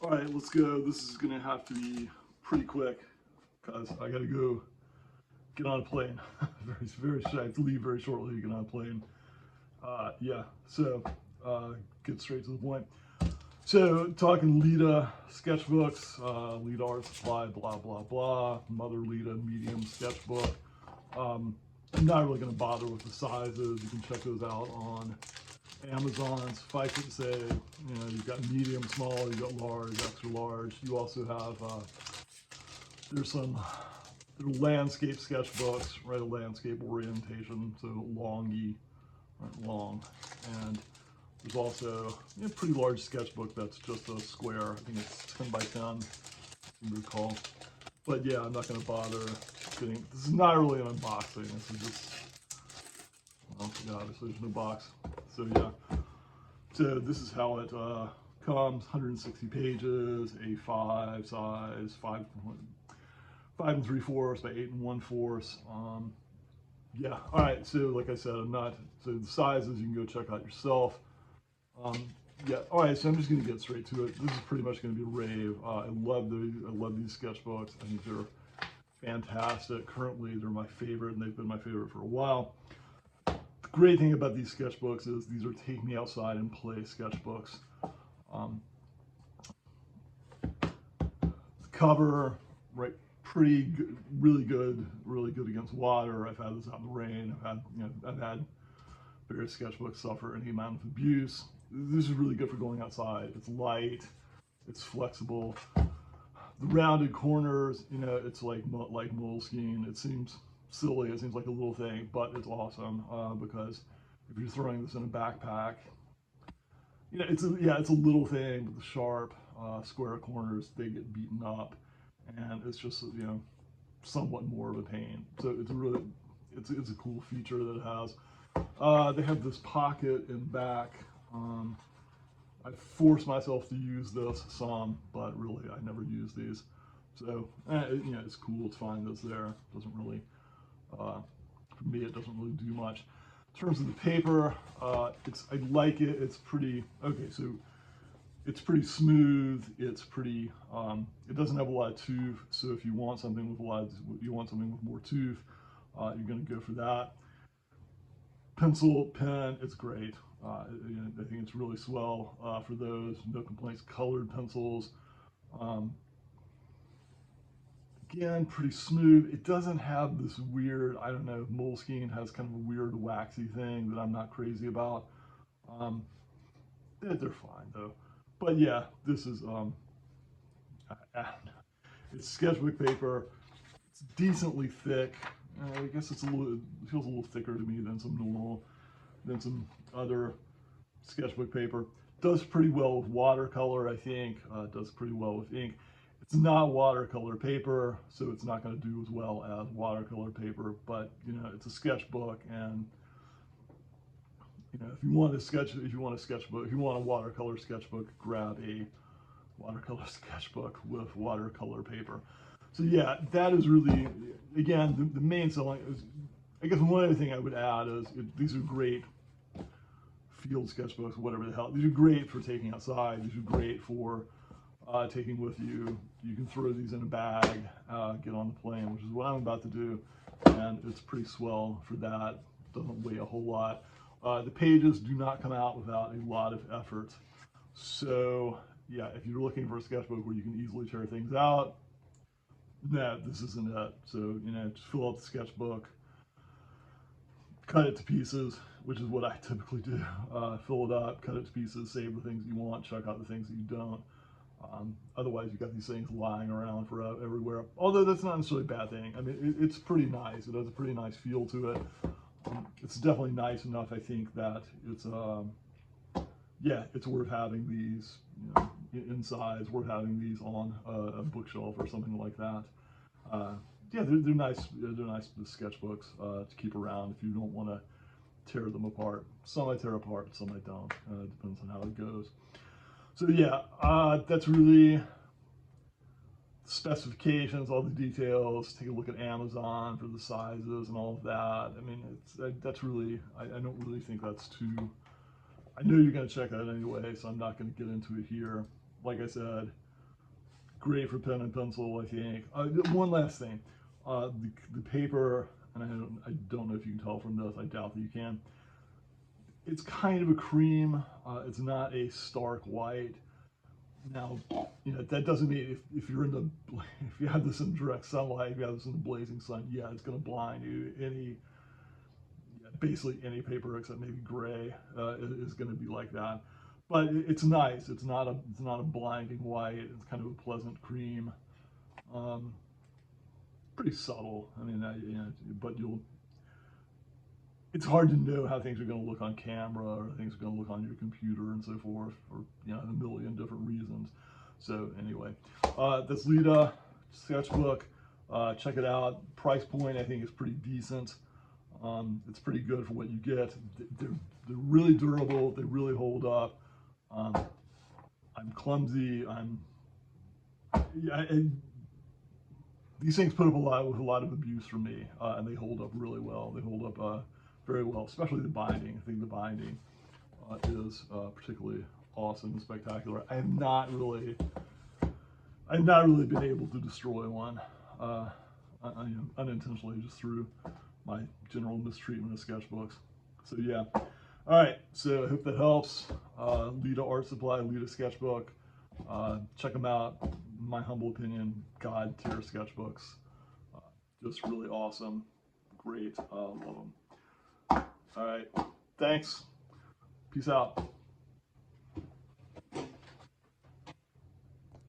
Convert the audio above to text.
All right, let's go. This is gonna have to be pretty quick because I gotta go get on a plane. very I have to leave very shortly to get on a plane. Yeah, so get straight to the point. So talking Leda sketchbooks, Leda art supply, blah blah blah. Mother Leda medium sketchbook. I'm not really gonna bother with the sizes. You can check those out on Amazon. Suffice it to say, you've got medium, small, you've got large, extra large. You also have there's some landscape sketchbooks, right? A landscape orientation, so longy, right, long, and there's also a pretty large sketchbook that's just a square. I think it's 10 by 10, if you recall. But yeah, I'm not going to bother getting. This is not really an unboxing. This is just, well, yeah, obviously there's no box. So yeah. So this is how it comes. 160 pages, A5 size, 5 3/4 by 8 1/4. Yeah. All right. So like I said, I'm not. So the sizes you can go check out yourself. Yeah. All right. So I'm just gonna get straight to it. This is pretty much gonna be a rave. I love these sketchbooks. I think they're fantastic. Currently, they're my favorite, and they've been my favorite for a while. The great thing about these sketchbooks is these are take me outside and play sketchbooks. The cover, right? Pretty good, really good against water. I've had this out in the rain. I've had various sketchbooks suffer any amount of abuse. This is really good for going outside. It's light, it's flexible. The rounded corners, it's like moleskine. It seems silly. It seems like a little thing, but it's awesome because if you're throwing this in a backpack, it's a little thing, but the sharp square corners, they get beaten up, and it's just somewhat more of a pain. So it's a cool feature that it has. They have this pocket in back. I force myself to use this some, but really I never use these. So it's cool. It's fine. That's there. It doesn't really, for me, it doesn't really do much. In terms of the paper, I like it. It's pretty okay. So it's pretty smooth. It's pretty. It doesn't have a lot of tooth. So if you want something with more tooth, you're going to go for that. Pencil, pen, it's great. I think it's really swell for those. No complaints. Colored pencils. Again, pretty smooth. It doesn't have this weird, I don't know, Moleskine has kind of a weird waxy thing that I'm not crazy about. They're fine though. But yeah, this is, it's sketchbook paper. It's decently thick. I guess it feels a little thicker to me than some other sketchbook paper. Does pretty well with watercolor, I think. Does pretty well with ink. It's not watercolor paper, so it's not going to do as well as watercolor paper. But it's a sketchbook, and if you want a watercolor sketchbook, grab a watercolor sketchbook with watercolor paper. So yeah, that is really, again, the main selling is, I guess one other thing I would add is these are great field sketchbooks, whatever the hell. These are great for taking outside. These are great for taking with you. You can throw these in a bag, get on the plane, which is what I'm about to do, and it's pretty swell for that. Doesn't weigh a whole lot. The pages do not come out without a lot of effort. So yeah, if you're looking for a sketchbook where you can easily tear things out, nah, this isn't it. So just fill out the sketchbook, cut it to pieces, which is what I typically do. Fill it up, cut it to pieces, save the things you want, check out the things that you don't. Otherwise, you've got these things lying around for everywhere. Although that's not necessarily a bad thing. I mean, it's pretty nice. It has a pretty nice feel to it. It's definitely nice enough, I think, that it's it's worth having these inside. It's worth having these on a bookshelf or something like that. Yeah, they're nice. They're nice sketchbooks to keep around if you don't want to tear them apart. Some I tear apart, some I don't. Depends on how it goes. So yeah, that's really specifications, all the details. Take a look at Amazon for the sizes and all of that. I mean, that's really, I don't really think that's too. I know you're going to check that anyway, so I'm not going to get into it here. Like I said, great for pen and pencil, I think. One last thing, the paper, and I don't know if you can tell from this, I doubt that you can. It's kind of a cream, it's not a stark white. Now, you know, that doesn't mean if you're in the, if you have this in direct sunlight, if you have this in the blazing sun, yeah, it's going to blind you. Basically any paper except maybe gray is going to be like that. But it's nice. It's not a blinding white. It's kind of a pleasant cream. Pretty subtle. I mean, you know, but it's hard to know how things are going to look on camera or things are going to look on your computer and so forth, for, you know, a million different reasons. So anyway, that's Leda Sketchbook. Check it out. Price point I think is pretty decent. It's pretty good for what you get. They're really durable. They really hold up. I'm clumsy. These things put up with a lot of abuse from me, and they hold up really well. They hold up very well, especially the binding. I think the binding is particularly awesome and spectacular. I've not really been able to destroy one unintentionally, just through my general mistreatment of sketchbooks. So yeah. All right, so I hope that helps. Leda Art Supply, Leda Sketchbook. Check them out. In my humble opinion, God tier sketchbooks. Just really awesome. Great. Love them. All right. Thanks. Peace out.